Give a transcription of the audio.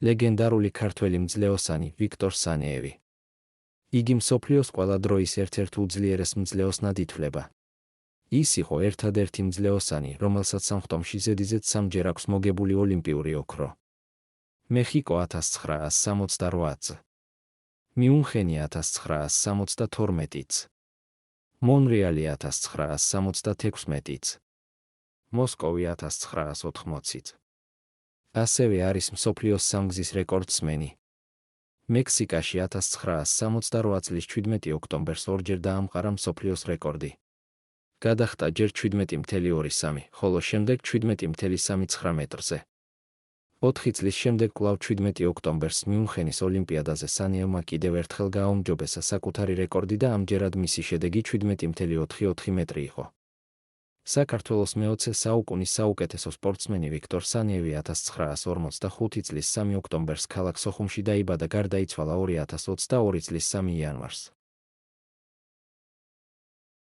ლეგენდარული ქართველი მძლეოსანი ვიქტორ სანეევი. იგი მსოფლიოს ყველა დროის ერთ-ერთ უძლიერეს მძლეოსნად ითვლება. ის იყო ერთადერთი მძლეოსანი, რომელსაც სამხტომში ზედიზედ 3-ჯერ აქვს მოგებული ოლიმპიური ოქრო. მეხიკო 1968 წ. მიუნხენი 1972 წ. მონრეალი 1976 წ. მოსკოვი 1980 წ. ასევე არის მსოფლიოს სამგზის რეკორდსმენი. მექსიკაში 1968 წლის 17 ოქტომბერს ორჯერ დაამყარა მსოფლიოს რეკორდი. გადახტა ჯერ 17.23, ხოლო შემდეგ 17.39 მეტრზე. 4 წლის შემდეგ კვლავ 17 ოქტომბერს მიუნხენის ოლიმპიადაზე სანეევმა კიდევ ერთხელ გააუმჯობესა საკუთარი რეკორდი და ამჯერად მისი შედეგი 17.44 მეტრი იყო. საქართველოს მე-20 საუკუნის საუკეთესო სპორტსმენი ვიქტორ სანეევი 1945 წლის 3 ოქტომბერს ქალაქ სოხუმში დაიბადა, გარდაიცვალა 2022 წლის 3 იანვარს.